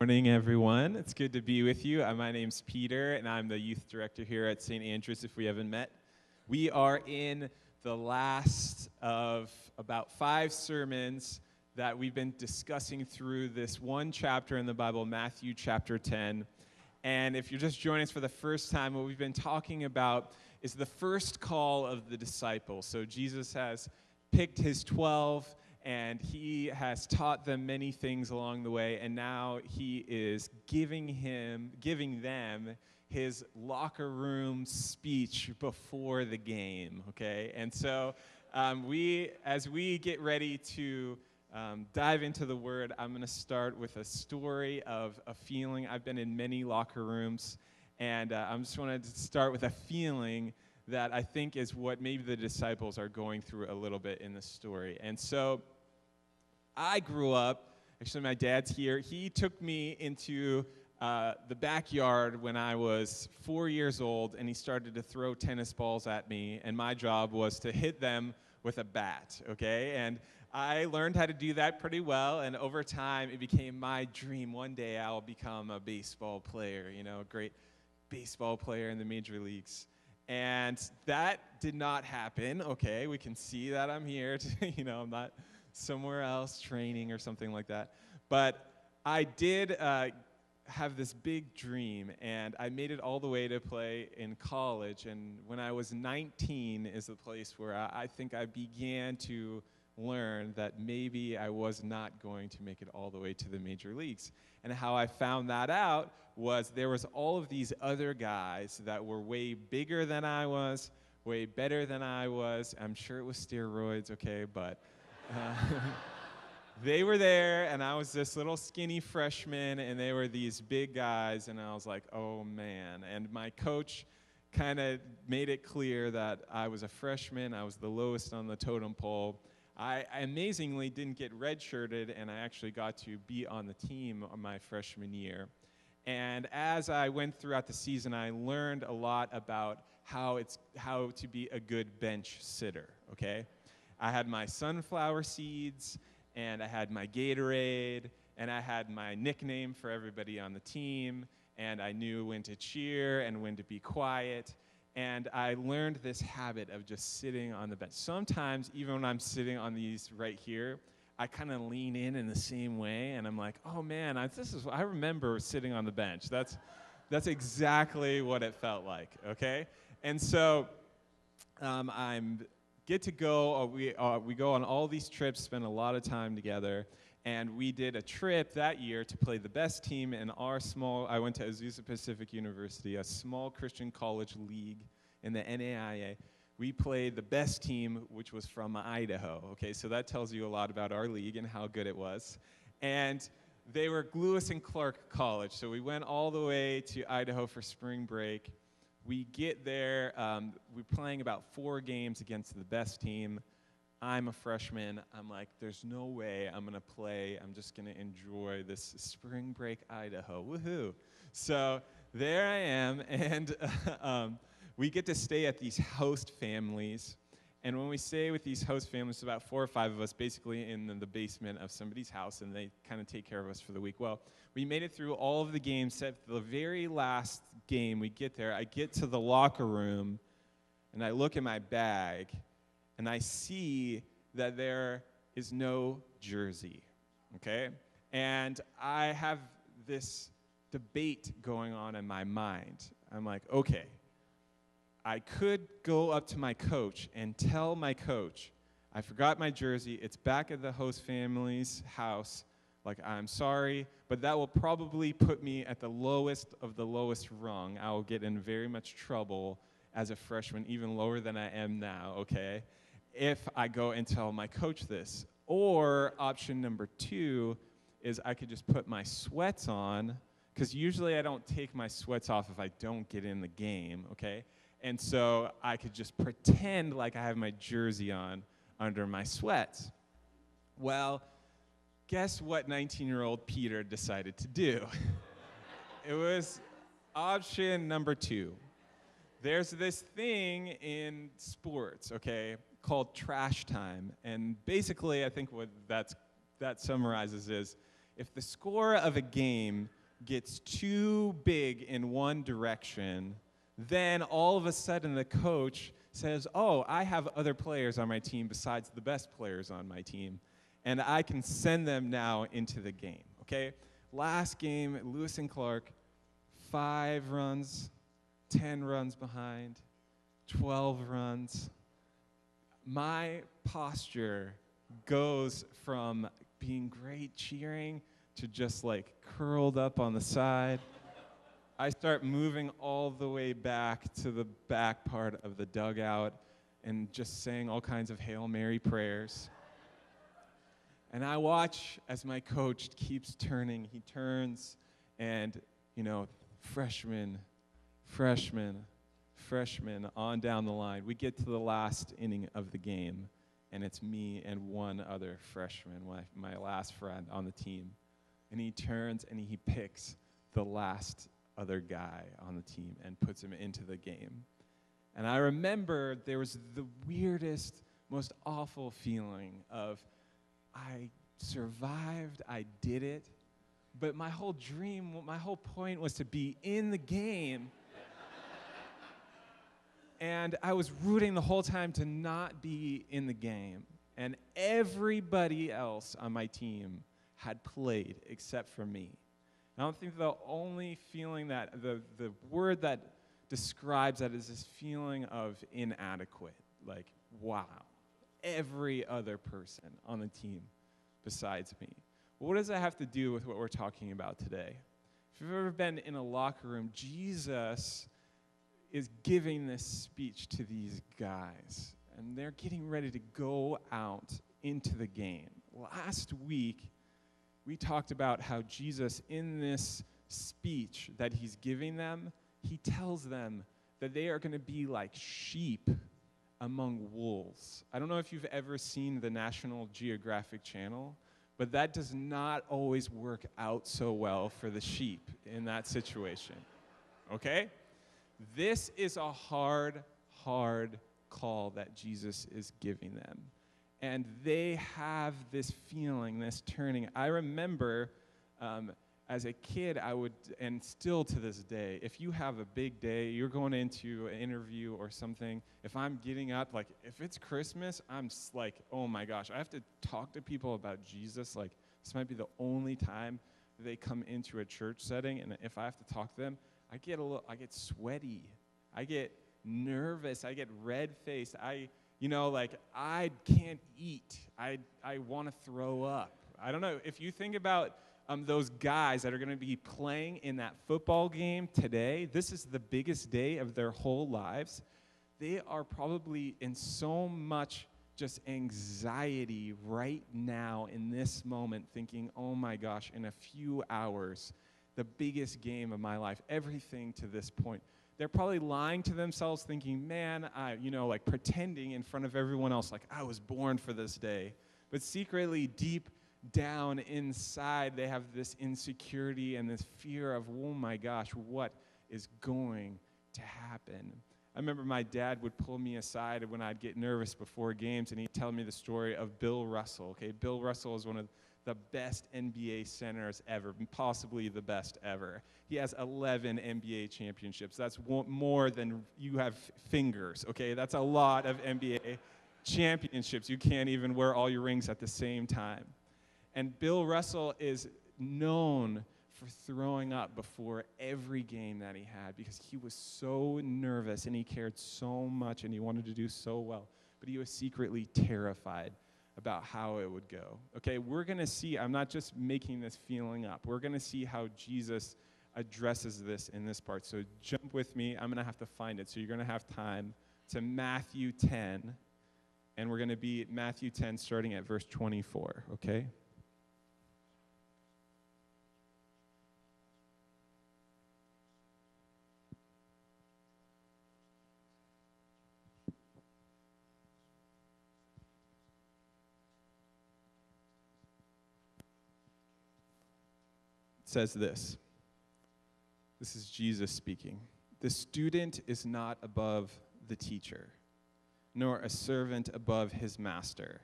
Morning, everyone. It's good to be with you. My name's Peter, and I'm the youth director here at St. Andrew's, if we haven't met. We are in the last of about 5 sermons that we've been discussing through this one chapter in the Bible, Matthew chapter 10. And if you're just joining us for the first time, what we've been talking about is the first call of the disciples. So Jesus has picked his 12, and he has taught them many things along the way, and now he is giving them his locker room speech before the game, okay? And so as we get ready to dive into the Word, I'm going to start with a story of a feeling. I've been in many locker rooms, and I just wanted to start with a feeling that I think is what maybe the disciples are going through a little bit in the story. And so I grew up, actually my dad's here, he took me into the backyard when I was 4 years old, and he started to throw tennis balls at me, and my job was to hit them with a bat, okay? And I learned how to do that pretty well, and over time it became my dream. One day I'll become a baseball player, a great baseball player in the major leagues. And that did not happen, okay? We can see that I'm here, I'm not somewhere else training or something like that. But I did have this big dream, and I made it all the way to play in college. And when I was 19 is the place where I think I began to learn that maybe I was not going to make it all the way to the major leagues. And how I found that out was there was all of these other guys that were way bigger than I was, way better than I was. I'm sure it was steroids, okay, but they were there, and I was this little skinny freshman, and they were these big guys, and I was like, oh man. And my coach kind of made it clear that I was a freshman, I was the lowest on the totem pole. I amazingly didn't get redshirted, and I actually got to be on the team on my freshman year. And as I went throughout the season, I learned a lot about how to be a good bench sitter, okay? I had my sunflower seeds, and I had my Gatorade, and I had my nickname for everybody on the team, and I knew when to cheer and when to be quiet. And I learned this habit of just sitting on the bench. Sometimes, even when I'm sitting on these right here, I kind of lean in the same way, and I'm like, oh man, I remember sitting on the bench. That's exactly what it felt like, okay? And so get to go, we go on all these trips, spend a lot of time together, and we did a trip that year to play the best team in I went to Azusa Pacific University, a small Christian college league in the NAIA. We played the best team, which was from Idaho, okay? So that tells you a lot about our league and how good it was. And they were Lewis and Clark College, so we went all the way to Idaho for spring break. We get there, we're playing about 4 games against the best team. I'm a freshman. I'm like, there's no way I'm going to play. I'm just going to enjoy this spring break Idaho. Woohoo. So there I am, and we get to stay at these host families. And when we stay with these host families, about 4 or 5 of us basically in the basement of somebody's house, and they kind of take care of us for the week. Well, we made it through all of the games, except the very last game we get there. I get to the locker room, and I look in my bag, and I see that there is no jersey, okay? And I have this debate going on in my mind. I'm like, okay, I could go up to my coach and tell my coach, I forgot my jersey, it's back at the host family's house, like, I'm sorry, but that will probably put me at the lowest of the lowest rung. I will get in very much trouble as a freshman, even lower than I am now, okay, if I go and tell my coach this. Or option number 2 is I could just put my sweats on, because usually I don't take my sweats off if I don't get in the game, okay? And so I could just pretend like I have my jersey on under my sweats. Well, guess what 19-year-old Peter decided to do? It was option number 2. There's this thing in sports, okay, called trash time. And basically, I think what that summarizes is if the score of a game gets too big in one direction, then all of a sudden the coach says, oh, I have other players on my team besides the best players on my team, and I can send them now into the game, okay? Last game, Lewis and Clark, 5 runs, 10 runs behind, 12 runs. My posture goes from being great cheering to just like curled up on the side. I start moving all the way back to the back part of the dugout and just saying all kinds of Hail Mary prayers. And I watch as my coach keeps turning. He turns and, freshman, on down the line. We get to the last inning of the game, and it's me and one other freshman, my last friend on the team. And he turns and he picks the last other guy on the team and puts him into the game. And I remember there was the weirdest, most awful feeling of, I survived, I did it, but my whole dream, my whole point was to be in the game. And I was rooting the whole time to not be in the game. And everybody else on my team had played except for me. And I don't think the only feeling that, the word that describes that is this feeling of inadequate. Like, wow, every other person on the team besides me. Well, what does that have to do with what we're talking about today? If you've ever been in a locker room, Jesus is giving this speech to these guys, and they're getting ready to go out into the game. Last week, we talked about how Jesus, in this speech that he's giving them, he tells them that they are going to be like sheep among wolves. I don't know if you've ever seen the National Geographic Channel, but that does not always work out so well for the sheep in that situation, okay? This is a hard call that Jesus is giving them. And they have this feeling, this turning. I remember as a kid, I would, and still to this day, if you have a big day, you're going into an interview or something, if I'm getting up, like if it's Christmas, I'm like, oh my gosh, I have to talk to people about Jesus. Like this might be the only time they come into a church setting, and if I have to talk to them, I get sweaty, I get nervous, I get red-faced, I can't eat, I want to throw up. I don't know, if you think about those guys that are going to be playing in that football game today, this is the biggest day of their whole lives. They are probably in so much just anxiety right now in this moment, thinking, oh my gosh, in a few hours, the biggest game of my life, everything to this point. They're probably lying to themselves thinking, man, pretending in front of everyone else, like I was born for this day. But secretly, deep down inside, they have this insecurity and this fear of, oh my gosh, what is going to happen? I remember my dad would pull me aside when I'd get nervous before games, and he'd tell me the story of Bill Russell. Okay, Bill Russell is one of the best NBA centers ever, possibly the best ever. He has 11 NBA championships. That's more than you have fingers, okay? That's a lot of NBA championships. You can't even wear all your rings at the same time. And Bill Russell is known for throwing up before every game that he had because he was so nervous and he cared so much and he wanted to do so well, but he was secretly terrified about how it would go. Okay, we're going to see, I'm not just making this feeling up, we're going to see how Jesus addresses this in this part. So jump with me, I'm going to have to find it, so you're going to have time to Matthew 10, and we're going to be at Matthew 10 starting at verse 24, okay? Says this. This is Jesus speaking. The student is not above the teacher, nor a servant above his master.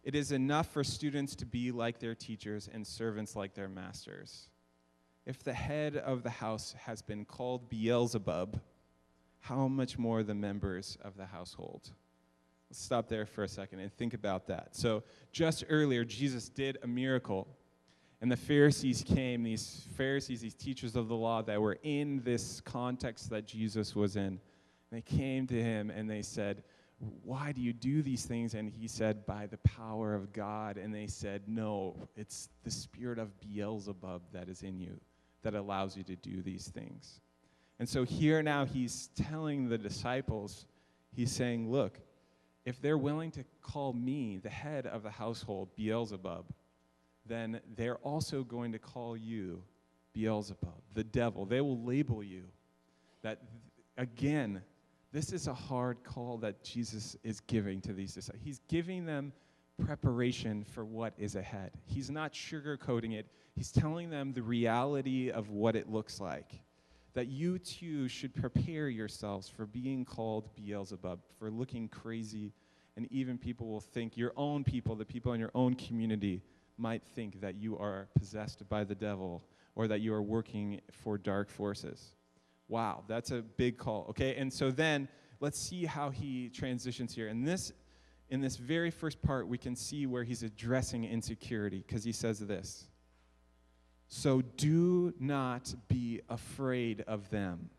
It is enough for students to be like their teachers and servants like their masters. If the head of the house has been called Beelzebub, how much more the members of the household? Let's stop there for a second and think about that. So just earlier, Jesus did a miracle. And the Pharisees came, these Pharisees, these teachers of the law that were in this context that Jesus was in. They came to him and they said, why do you do these things? And he said, by the power of God. And they said, no, it's the spirit of Beelzebub that is in you that allows you to do these things. And so here now he's telling the disciples, he's saying, look, if they're willing to call me, the head of the household, Beelzebub, then they're also going to call you Beelzebub, the devil. They will label you. That, again, this is a hard call that Jesus is giving to these disciples. He's giving them preparation for what is ahead. He's not sugarcoating it. He's telling them the reality of what it looks like. That you too should prepare yourselves for being called Beelzebub, for looking crazy, and even people will think, your own people, the people in your own community, might think that you are possessed by the devil or that you are working for dark forces. Wow, that's a big call, okay? And so then let's see how he transitions here. In this very first part, we can see where he's addressing insecurity because he says this. So do not be afraid of them,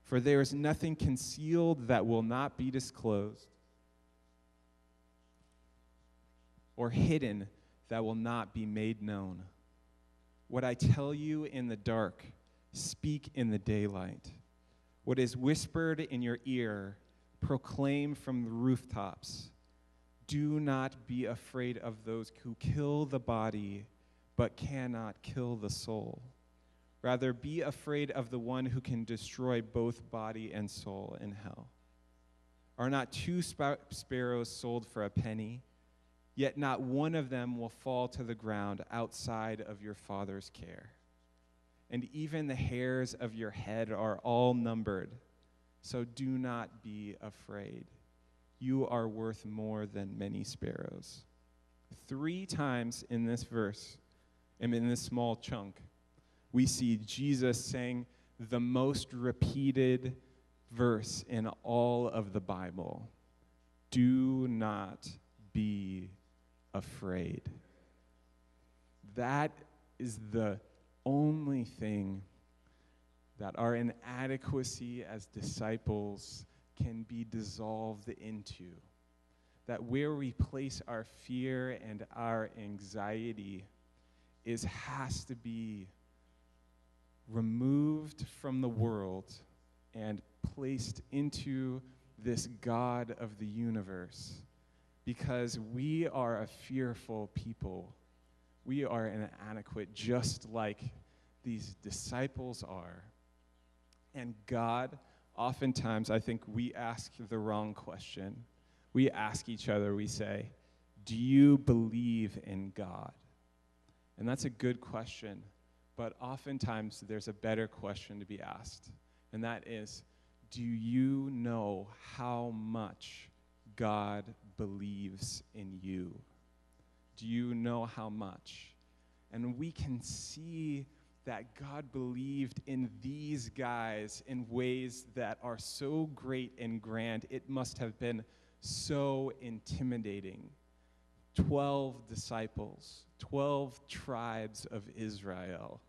for there is nothing concealed that will not be disclosed, or hidden that will not be made known. What I tell you in the dark, speak in the daylight. What is whispered in your ear, proclaim from the rooftops. Do not be afraid of those who kill the body, but cannot kill the soul. Rather, be afraid of the one who can destroy both body and soul in hell. Are not two sparrows sold for a penny? Yet not one of them will fall to the ground outside of your Father's care. And even the hairs of your head are all numbered. So do not be afraid. You are worth more than many sparrows. 3 times in this verse, and in this small chunk, we see Jesus saying the most repeated verse in all of the Bible. Do not be afraid. That is the only thing that our inadequacy as disciples can be dissolved into. That where we place our fear and our anxiety has to be removed from the world and placed into this God of the universe. Because we are a fearful people. We are inadequate, just like these disciples are. And God, oftentimes, I think we ask the wrong question. We ask each other, we say, do you believe in God? And that's a good question, but oftentimes there's a better question to be asked, and that is, do you know how much God believes in you? Do you know how much? And we can see that God believed in these guys in ways that are so great and grand, it must have been so intimidating. 12 disciples, 12 tribes of Israel.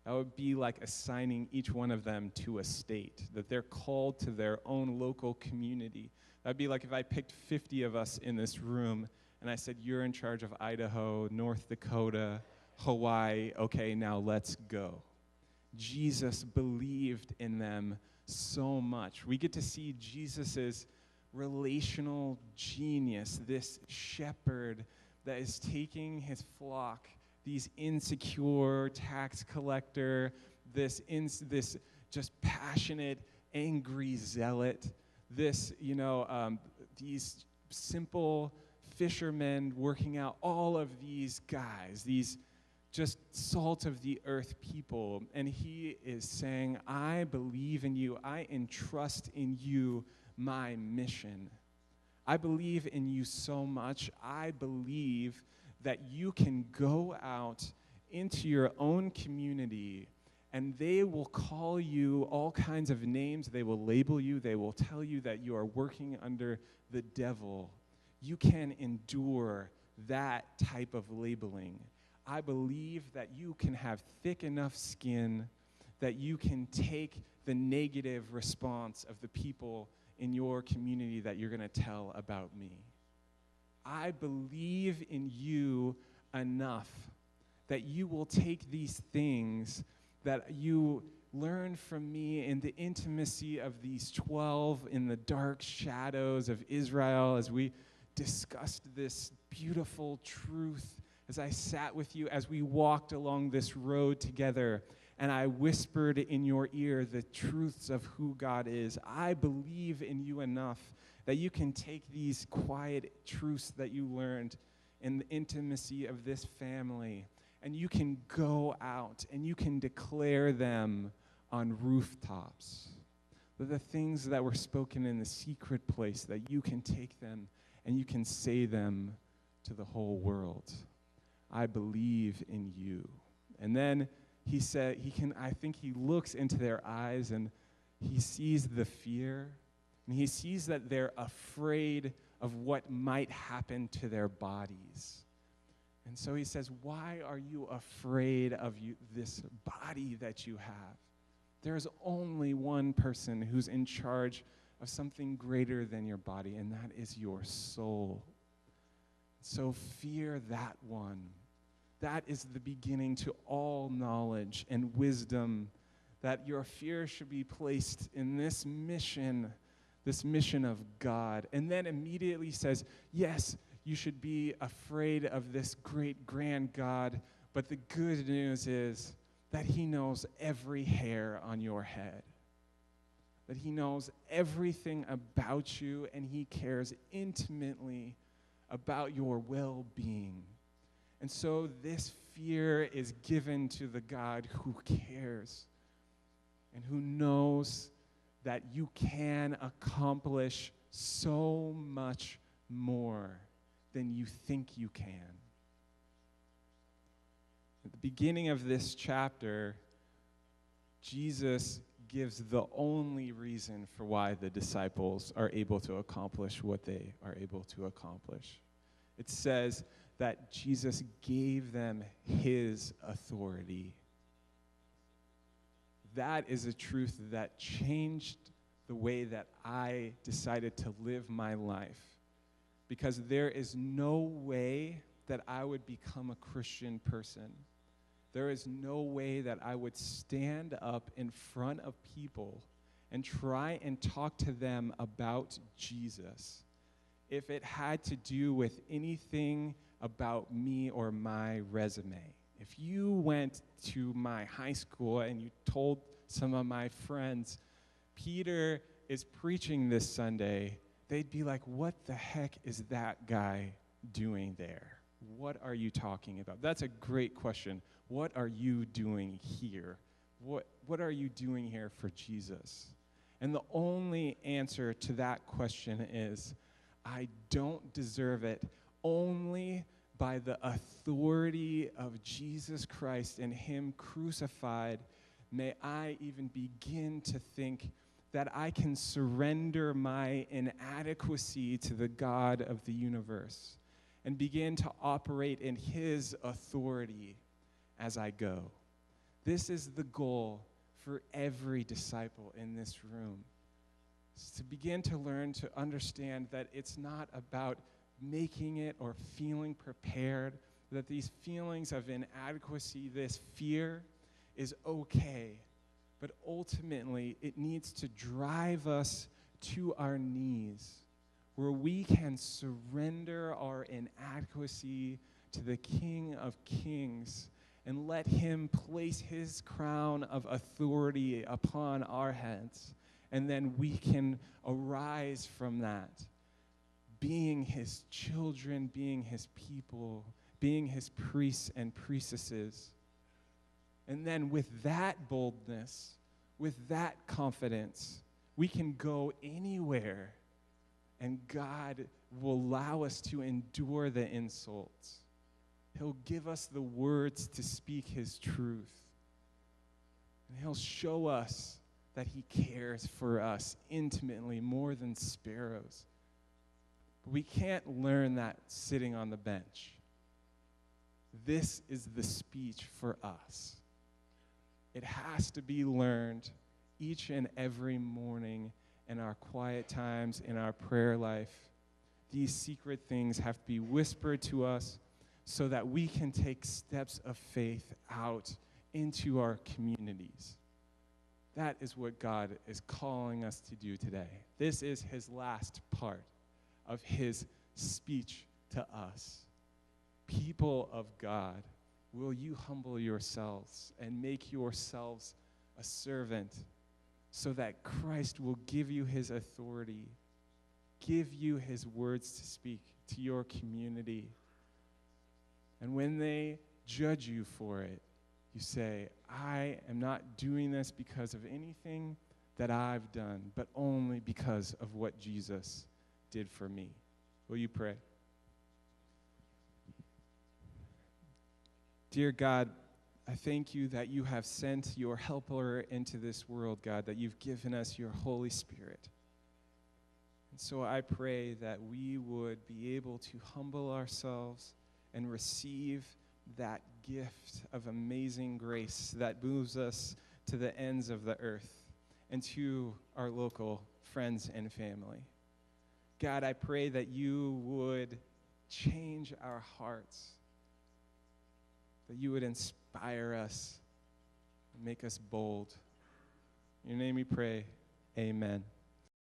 That would be like assigning each one of them to a state, that they're called to their own local community. That'd be like if I picked 50 of us in this room and I said, you're in charge of Idaho, North Dakota, Hawaii, okay, now let's go. Jesus believed in them so much. We get to see Jesus's relational genius, this shepherd that is taking his flock, these insecure tax collector, this just passionate, angry zealot, these simple fishermen working out, all of these guys, these just salt of the earth people. And he is saying, I believe in you. I entrust in you my mission. I believe in you so much. I believe that you can go out into your own community and they will call you all kinds of names. They will label you. They will tell you that you are working under the devil. You can endure that type of labeling. I believe that you can have thick enough skin that you can take the negative response of the people in your community that you're going to tell about me. I believe in you enough that you will take these things that you learn from me in the intimacy of these 12 in the dark shadows of Israel as we discussed this beautiful truth, as I sat with you, as we walked along this road together, and I whispered in your ear the truths of who God is. I believe in you enough that you can take these quiet truths that you learned in the intimacy of this family, and you can go out and you can declare them on rooftops. The things that were spoken in the secret place, that you can take them and you can say them to the whole world. I believe in you. And then he said, I think he looks into their eyes and he sees the fear, and he sees that they're afraid of what might happen to their bodies. And so he says, why are you afraid of this body that you have? There's only one person who's in charge of something greater than your body, and that is your soul. So fear that one. That is the beginning to all knowledge and wisdom, that your fear should be placed in this mission of God. And then immediately says, yes, you should be afraid of this great, grand God, but the good news is that he knows every hair on your head, that he knows everything about you, and he cares intimately about your well-being. And so this fear is given to the God who cares and who knows that you can accomplish so much more than you think you can. At the beginning of this chapter, Jesus gives the only reason for why the disciples are able to accomplish what they are able to accomplish. It says that Jesus gave them his authority. That is a truth that changed the way that I decided to live my life, because there is no way that I would become a Christian person. There is no way that I would stand up in front of people and try and talk to them about Jesus if it had to do with anything about me or my resume. If you went to my high school and you told some of my friends, Peter is preaching this Sunday, they'd be like, what the heck is that guy doing there? What are you talking about? That's a great question. What are you doing here? What are you doing here for Jesus? And the only answer to that question is, I don't deserve it. Only by the authority of Jesus Christ and him crucified may I even begin to think that I can surrender my inadequacy to the God of the universe and begin to operate in his authority as I go. This is the goal for every disciple in this room. It's to begin to learn to understand that it's not about making it or feeling prepared, that these feelings of inadequacy, this fear, is okay. But ultimately, it needs to drive us to our knees, where we can surrender our inadequacy to the King of Kings and let him place his crown of authority upon our heads. And then we can arise from that, being his children, being his people, being his priests and priestesses. And then with that boldness, with that confidence, we can go anywhere, and God will allow us to endure the insults. He'll give us the words to speak his truth. And he'll show us that he cares for us intimately more than sparrows. But we can't learn that sitting on the bench. This is the speech for us. It has to be learned each and every morning in our quiet times, in our prayer life. These secret things have to be whispered to us so that we can take steps of faith out into our communities. That is what God is calling us to do today. This is his last part of his speech to us. People of God, will you humble yourselves and make yourselves a servant so that Christ will give you his authority, give you his words to speak to your community. And when they judge you for it, you say, I am not doing this because of anything that I've done, but only because of what Jesus did for me. Will you pray? Dear God, I thank you that you have sent your helper into this world, God, that you've given us your Holy Spirit. And so I pray that we would be able to humble ourselves and receive that gift of amazing grace that moves us to the ends of the earth and to our local friends and family. God, I pray that you would change our hearts, that you would inspire us and make us bold. In your name we pray, amen.